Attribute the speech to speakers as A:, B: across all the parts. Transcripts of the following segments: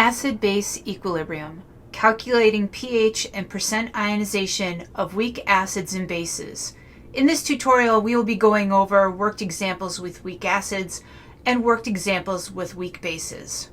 A: Acid-base equilibrium, calculating pH and percent ionization of weak acids and bases. In this tutorial, we will be going over worked examples with weak acids and worked examples with weak bases.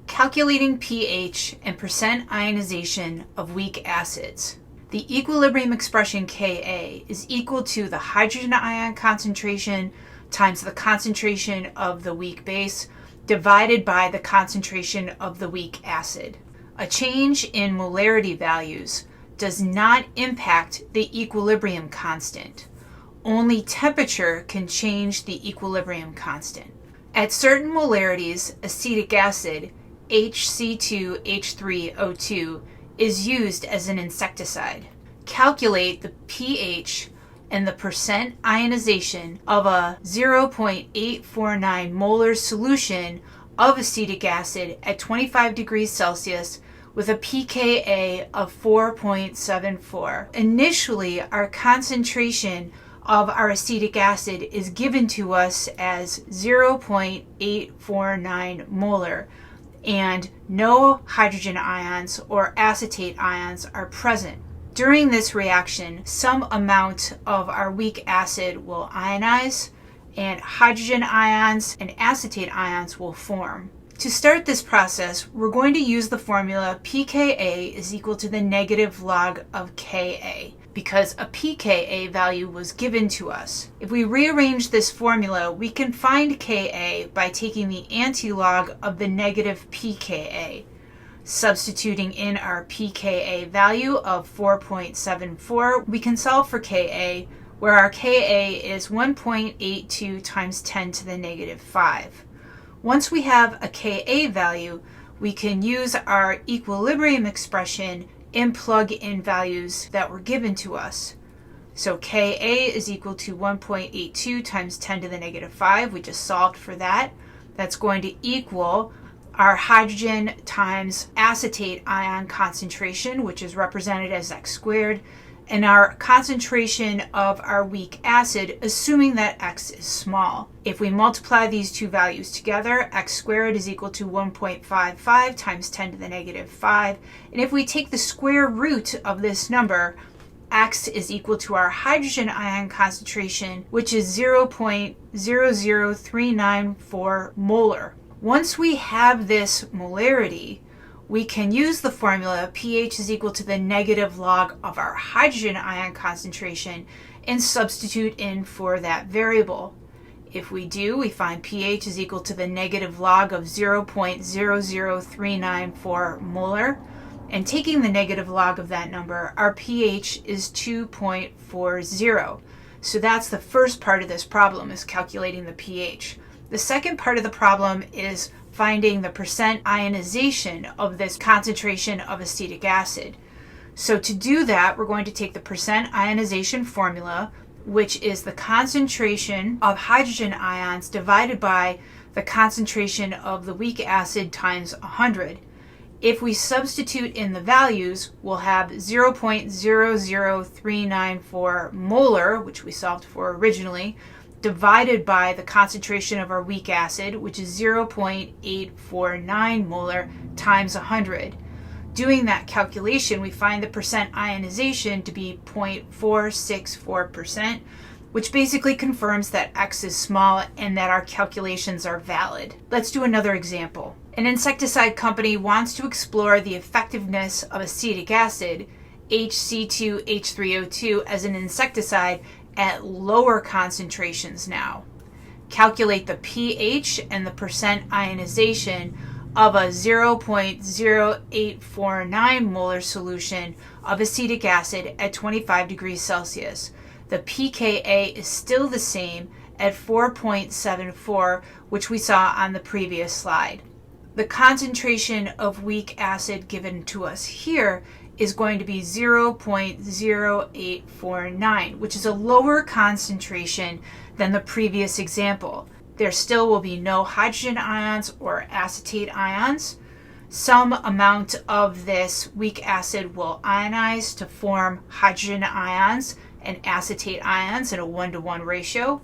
A: Calculating pH and percent ionization of weak acids. The equilibrium expression Ka is equal to the hydrogen ion concentration times the concentration of the weak base divided by the concentration of the weak acid. A change in molarity values does not impact the equilibrium constant. Only temperature can change the equilibrium constant. At certain molarities, acetic acid, HC2H3O2, is used as an insecticide. Calculate the pH and the percent ionization of a 0.849 molar solution of acetic acid at 25 degrees Celsius with a pKa of 4.74. Initially, our concentration of our acetic acid is given to us as 0.849 molar, and no hydrogen ions or acetate ions are present. During this reaction, some amount of our weak acid will ionize, and hydrogen ions and acetate ions will form. To start this process, we're going to use the formula pKa is equal to the negative log of Ka, because a pKa value was given to us. If we rearrange this formula, we can find Ka by taking the antilog of the negative pKa. Substituting in our pKa value of 4.74, we can solve for Ka, where our Ka is 1.82 times 10 to the negative 5. Once we have a Ka value, we can use our equilibrium expression and plug in values that were given to us. So Ka is equal to 1.82 times 10 to the negative 5. We just solved for that. That's going to equal our hydrogen times acetate ion concentration, which is represented as x squared, and our concentration of our weak acid, assuming that x is small. If we multiply these two values together, x squared is equal to 1.55 times 10 to the negative 5. And if we take the square root of this number, x is equal to our hydrogen ion concentration, which is 0.00394 molar. Once we have this molarity, we can use the formula pH is equal to the negative log of our hydrogen ion concentration and substitute in for that variable. If we do, we find pH is equal to the negative log of 0.00394 molar. And taking the negative log of that number, our pH is 2.40. So that's the first part of this problem, is calculating the pH. The second part of the problem is finding the percent ionization of this concentration of acetic acid. So to do that, we're going to take the percent ionization formula, which is the concentration of hydrogen ions divided by the concentration of the weak acid times 100. If we substitute in the values, we'll have 0.00394 molar, which we solved for originally, divided by the concentration of our weak acid, which is 0.849 molar times 100. Doing that calculation, we find the percent ionization to be 0.464%, which basically confirms that x is small and that our calculations are valid. Let's do another example. An insecticide company wants to explore the effectiveness of acetic acid, HC2H3O2, as an insecticide at lower concentrations now. Calculate the pH and the percent ionization of a 0.0849 molar solution of acetic acid at 25 degrees Celsius. The pKa is still the same at 4.74, which we saw on the previous slide. The concentration of weak acid given to us here is going to be 0.0849, which is a lower concentration than the previous example. There still will be no hydrogen ions or acetate ions. Some amount of this weak acid will ionize to form hydrogen ions and acetate ions in a 1-to-1 ratio.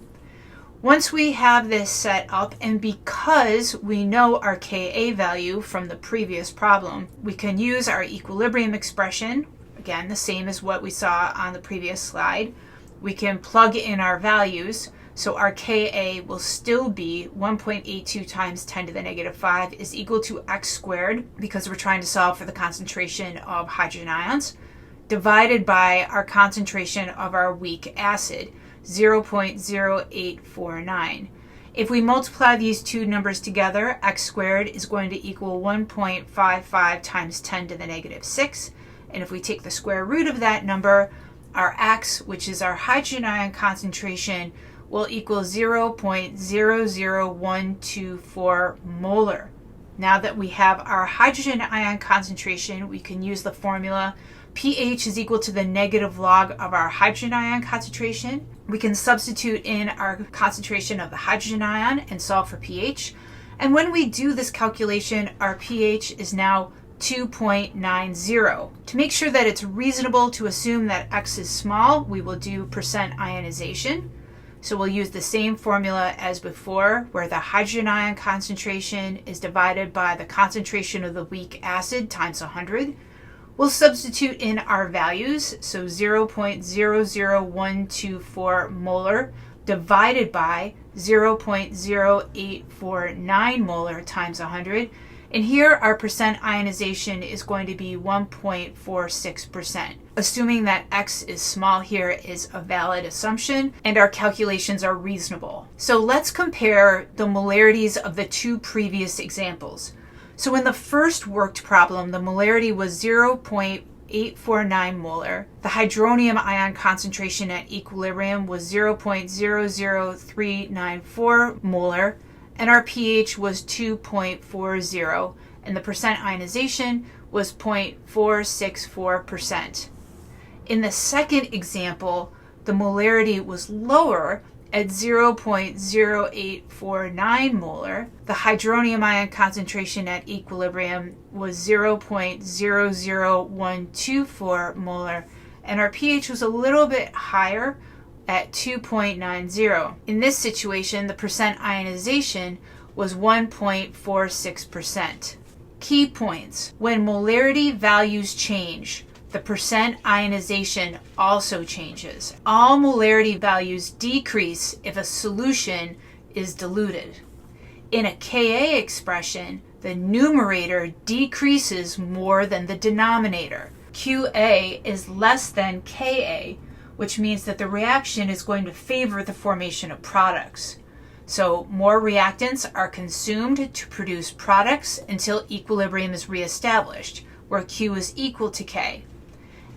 A: Once we have this set up, and because we know our Ka value from the previous problem, we can use our equilibrium expression, again, the same as what we saw on the previous slide. We can plug in our values, so our Ka will still be 1.82 times 10 to the negative 5 is equal to x squared, because we're trying to solve for the concentration of hydrogen ions, divided by our concentration of our weak acid, 0.0849. If we multiply these two numbers together, x squared is going to equal 1.55 times 10 to the negative 6. And if we take the square root of that number, our x, which is our hydrogen ion concentration, will equal 0.00124 molar. Now that we have our hydrogen ion concentration, we can use the formula pH is equal to the negative log of our hydrogen ion concentration. We can substitute in our concentration of the hydrogen ion and solve for pH. And when we do this calculation, our pH is now 2.90. To make sure that it's reasonable to assume that X is small, we will do percent ionization. So we'll use the same formula as before, where the hydrogen ion concentration is divided by the concentration of the weak acid times 100. We'll substitute in our values, so 0.00124 molar divided by 0.0849 molar times 100. And here our percent ionization is going to be 1.46%. Assuming that X is small here is a valid assumption and our calculations are reasonable. So let's compare the molarities of the two previous examples. So in the first worked problem, the molarity was 0.849 molar. The hydronium ion concentration at equilibrium was 0.00394 molar, and our pH was 2.40, and the percent ionization was 0.464%. In the second example, the molarity was lower at 0.0849 molar. The hydronium ion concentration at equilibrium was 0.00124 molar, and our pH was a little bit higher at 2.90. In this situation, the percent ionization was 1.46%. Key points. When molarity values change, the percent ionization also changes. All molarity values decrease if a solution is diluted. In a Ka expression, the numerator decreases more than the denominator. Qa is less than Ka, which means that the reaction is going to favor the formation of products. So more reactants are consumed to produce products until equilibrium is reestablished, where Q is equal to K.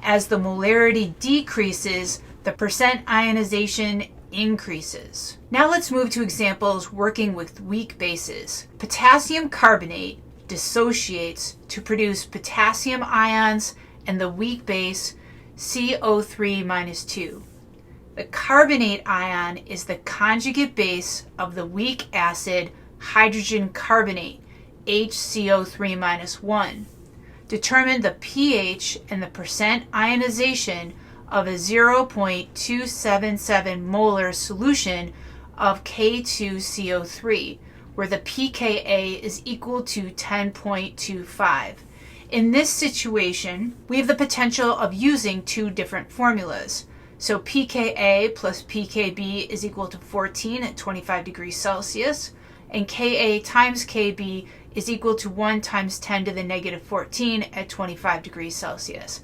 A: As the molarity decreases, the percent ionization increases. Now let's move to examples working with weak bases. Potassium carbonate dissociates to produce potassium ions and the weak base CO3-2. The carbonate ion is the conjugate base of the weak acid hydrogen carbonate, HCO3-1. Determine the pH and the percent ionization of a 0.277 molar solution of K2CO3, where the pKa is equal to 10.25. In this situation, we have the potential of using two different formulas. So pKa plus pKb is equal to 14 at 25 degrees Celsius, and Ka times Kb is equal to 1 times 10 to the negative 14 at 25 degrees Celsius.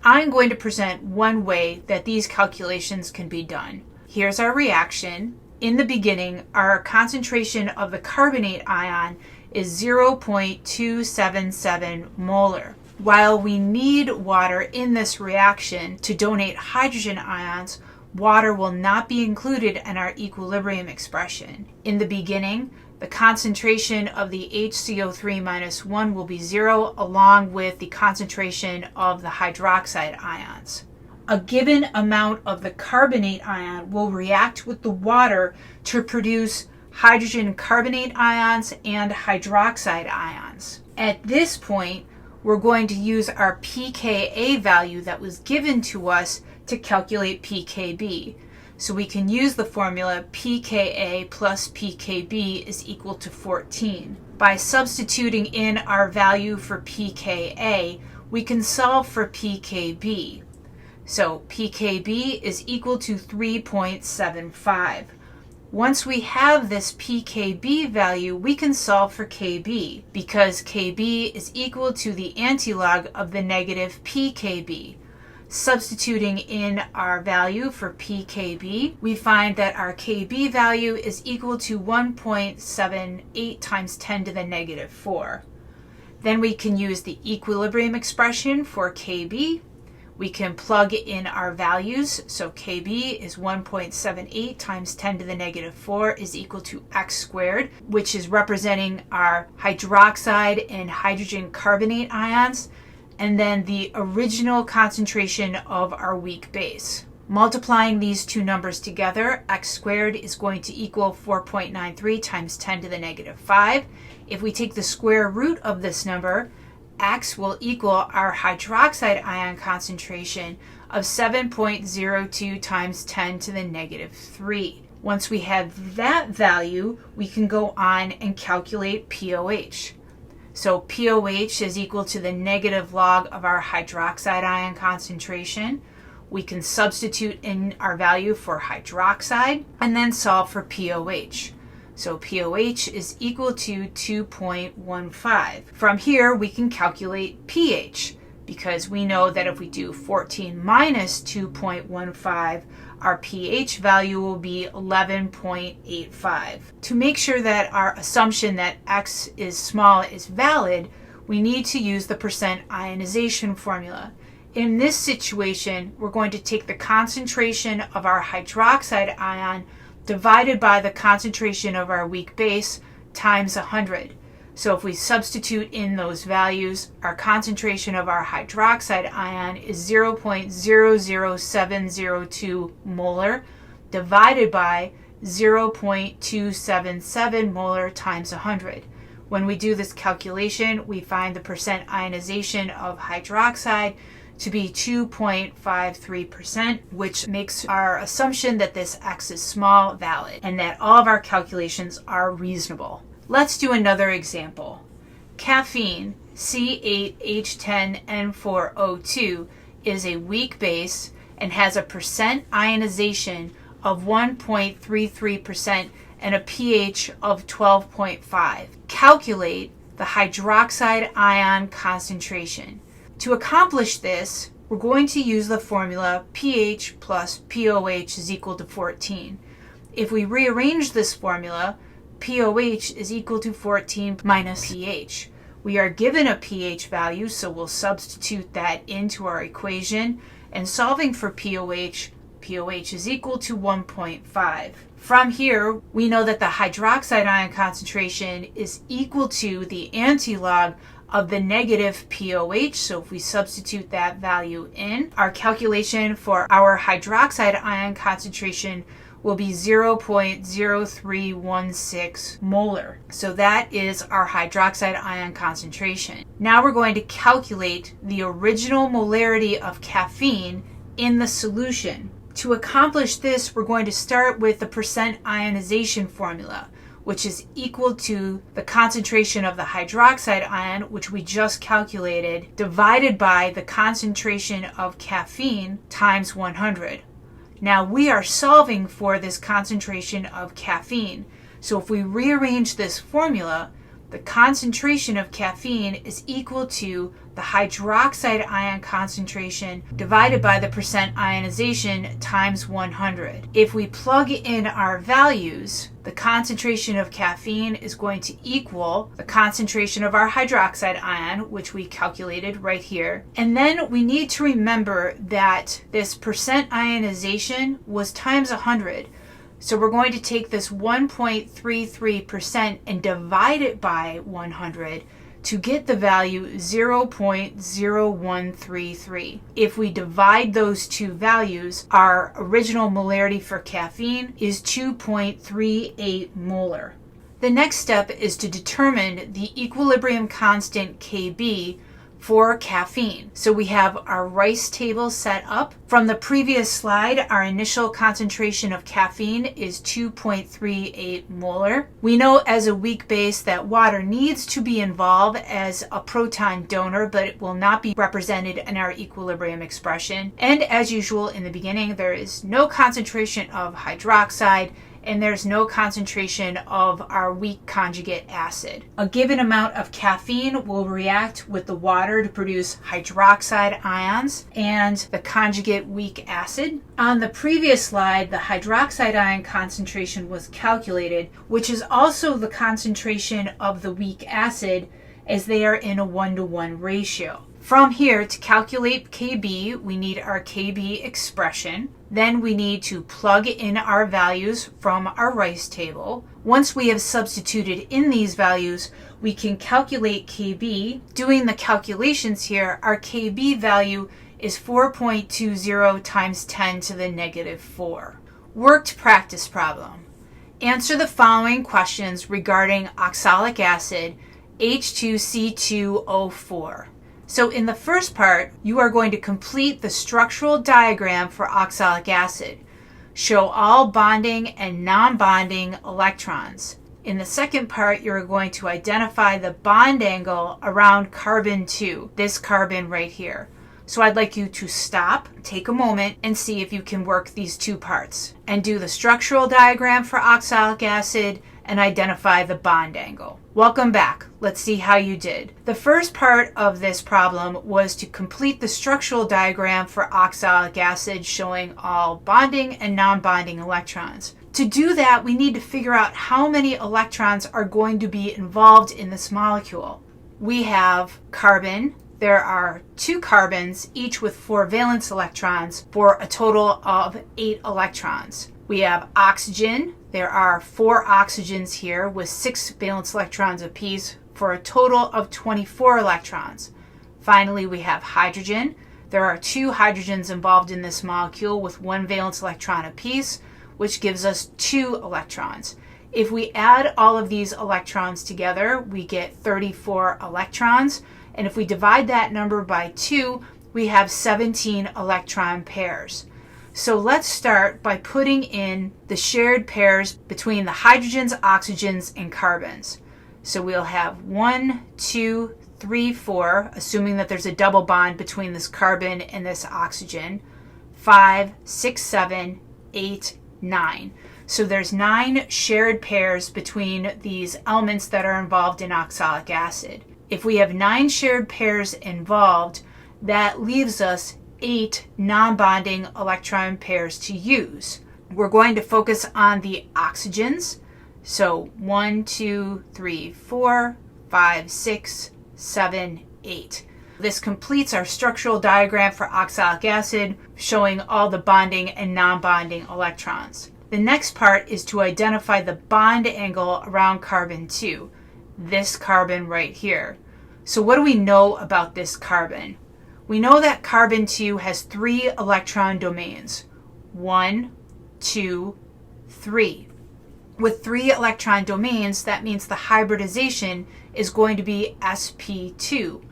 A: I'm going to present one way that these calculations can be done. Here's our reaction. In the beginning, our concentration of the carbonate ion is 0.277 molar. While we need water in this reaction to donate hydrogen ions, water will not be included in our equilibrium expression. In the beginning, the concentration of the HCO3-1 will be 0, along with the concentration of the hydroxide ions. A given amount of the carbonate ion will react with the water to produce hydrogen carbonate ions and hydroxide ions. At this point, we're going to use our pKa value that was given to us to calculate pKb. So we can use the formula pKa plus pKb is equal to 14. By substituting in our value for pKa, we can solve for pKb. So pKb is equal to 3.75. Once we have this pKb value, we can solve for Kb because Kb is equal to the antilog of the negative pKb. Substituting in our value for pKb, we find that our Kb value is equal to 1.78 times 10 to the negative 4. Then we can use the equilibrium expression for Kb. We can plug in our values. So Kb is 1.78 times 10 to the negative 4 is equal to x squared, which is representing our hydroxide and hydrogen carbonate ions, and then the original concentration of our weak base. Multiplying these two numbers together, x squared is going to equal 4.93 times 10 to the negative 5. If we take the square root of this number, x will equal our hydroxide ion concentration of 7.02 times 10 to the negative 3. Once we have that value, we can go on and calculate pOH. So pOH is equal to the negative log of our hydroxide ion concentration. We can substitute in our value for hydroxide and then solve for pOH. So pOH is equal to 2.15. From here, we can calculate pH because we know that if we do 14 minus 2.15, our pH value will be 11.85. To make sure that our assumption that X is small is valid, we need to use the percent ionization formula. In this situation, we're going to take the concentration of our hydroxide ion divided by the concentration of our weak base times 100. So if we substitute in those values, our concentration of our hydroxide ion is 0.00702 molar divided by 0.277 molar times 100. When we do this calculation, we find the percent ionization of hydroxide to be 2.53%, which makes our assumption that this X is small valid and that all of our calculations are reasonable. Let's do another example. Caffeine, C8H10N4O2, is a weak base and has a percent ionization of 1.33% and a pH of 12.5. Calculate the hydroxide ion concentration. To accomplish this, we're going to use the formula pH plus pOH is equal to 14. If we rearrange this formula, pOH is equal to 14 minus pH. We are given a pH value, so we'll substitute that into our equation. And solving for pOH, pOH is equal to 1.5. From here, we know that the hydroxide ion concentration is equal to the antilog of the negative pOH, so if we substitute that value in, our calculation for our hydroxide ion concentration will be 0.0316 molar. So that is our hydroxide ion concentration. Now we're going to calculate the original molarity of caffeine in the solution. To accomplish this, we're going to start with the percent ionization formula, which is equal to the concentration of the hydroxide ion, which we just calculated, divided by the concentration of caffeine times 100. Now we are solving for this concentration of caffeine. So if we rearrange this formula, the concentration of caffeine is equal to the hydroxide ion concentration divided by the percent ionization times 100. If we plug in our values, the concentration of caffeine is going to equal the concentration of our hydroxide ion, which we calculated right here. And then we need to remember that this percent ionization was times 100. So we're going to take this 1.33% and divide it by 100 to get the value 0.0133. If we divide those two values, our original molarity for caffeine is 2.38 molar. The next step is to determine the equilibrium constant Kb for caffeine. So we have our rice table set up. From the previous slide, our initial concentration of caffeine is 2.38 molar. We know as a weak base that water needs to be involved as a proton donor, but it will not be represented in our equilibrium expression. And as usual in the beginning, there is no concentration of hydroxide, and there's no concentration of our weak conjugate acid. A given amount of caffeine will react with the water to produce hydroxide ions and the conjugate weak acid. On the previous slide, the hydroxide ion concentration was calculated, which is also the concentration of the weak acid, as they are in a 1-to-1 ratio. From here, to calculate Kb, we need our Kb expression. Then we need to plug in our values from our rice table. Once we have substituted in these values, we can calculate Kb. Doing the calculations here, our Kb value is 4.20 times 10 to the negative 4. Worked practice problem. Answer the following questions regarding oxalic acid H2C2O4. So in the first part, you are going to complete the structural diagram for oxalic acid. Show all bonding and non-bonding electrons. In the second part, you're going to identify the bond angle around carbon 2, this carbon right here. So I'd like you to stop, take a moment, and see if you can work these two parts and do the structural diagram for oxalic acid and identify the bond angle. Welcome back. Let's see how you did. The first part of this problem was to complete the structural diagram for oxalic acid showing all bonding and non-bonding electrons. To do that, we need to figure out how many electrons are going to be involved in this molecule. We have carbon. There are 2 carbons, each with 4 valence electrons, for a total of 8 electrons. We have oxygen. There are 4 oxygens here with 6 valence electrons apiece for a total of 24 electrons. Finally, we have hydrogen. There are 2 hydrogens involved in this molecule with 1 valence electron apiece, which gives us 2 electrons. If we add all of these electrons together, we get 34 electrons. And if we divide that number by 2, we have 17 electron pairs. So let's start by putting in the shared pairs between the hydrogens, oxygens, and carbons. So we'll have 1, 2, 3, 4, assuming that there's a double bond between this carbon and this oxygen, 5, 6, 7, 8, 9. So there's 9 shared pairs between these elements that are involved in oxalic acid. If we have 9 shared pairs involved, that leaves us 8 non-bonding electron pairs to use. We're going to focus on the oxygens. So 1, 2, 3, 4, 5, 6, 7, 8. This completes our structural diagram for oxalic acid, showing all the bonding and non-bonding electrons. The next part is to identify the bond angle around carbon 2, this carbon right here. So what do we know about this carbon? We know that carbon 2 has 3 electron domains. 1, 2, 3. With 3 electron domains, that means the hybridization is going to be sp2.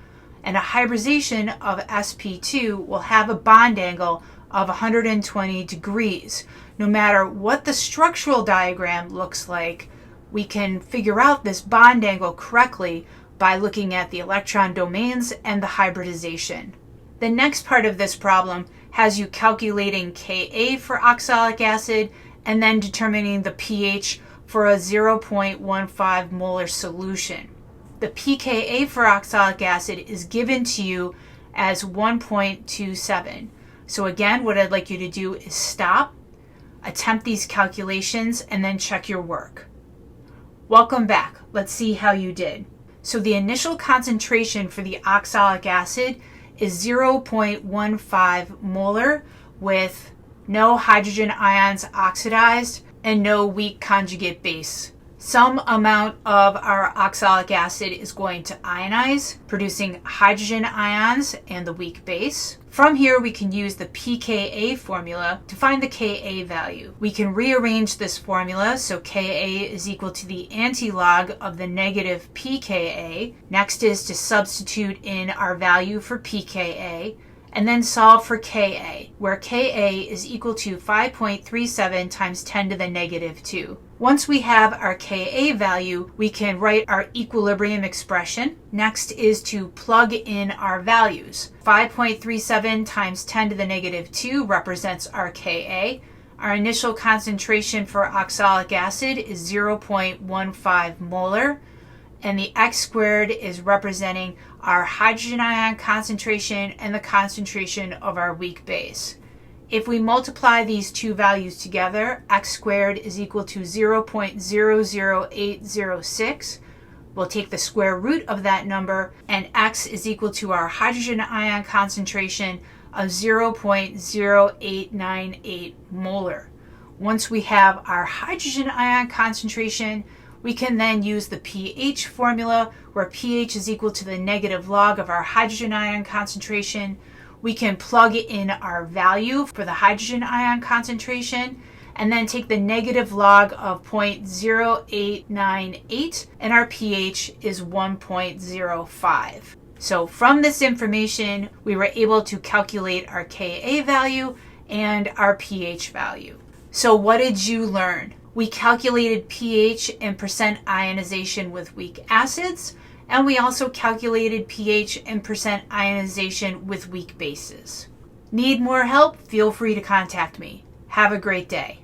A: And a hybridization of sp2 will have a bond angle of 120 degrees. No matter what the structural diagram looks like, we can figure out this bond angle correctly by looking at the electron domains and the hybridization. The next part of this problem has you calculating Ka for oxalic acid and then determining the pH for a 0.15 molar solution. The pKa for oxalic acid is given to you as 1.27. So again, what I'd like you to do is stop, attempt these calculations, and then check your work. Welcome back. Let's see how you did. So the initial concentration for the oxalic acid is 0.15 molar with no hydrogen ions oxidized and no weak conjugate base Some amount of our oxalic acid is going to ionize, producing hydrogen ions and the weak base. From here, we can use the pKa formula to find the Ka value. We can rearrange this formula so Ka is equal to the antilog of the negative pKa. Next is to substitute in our value for pKa, and then solve for Ka, where Ka is equal to 5.37 times 10 to the negative 2. Once we have our Ka value, we can write our equilibrium expression. Next is to plug in our values. 5.37 times 10 to the negative 2 represents our Ka. Our initial concentration for oxalic acid is 0.15 molar, and the x squared is representing our hydrogen ion concentration and the concentration of our weak base. If we multiply these two values together, x squared is equal to 0.00806. We'll take the square root of that number, and x is equal to our hydrogen ion concentration of 0.0898 molar. Once we have our hydrogen ion concentration, we can then use the pH formula, where pH is equal to the negative log of our hydrogen ion concentration. We can plug in our value for the hydrogen ion concentration and then take the negative log of 0.0898, and our pH is 1.05. So from this information, we were able to calculate our Ka value and our pH value. So what did you learn? We calculated pH and percent ionization with weak acids, and we also calculated pH and percent ionization with weak bases. Need more help? Feel free to contact me. Have a great day.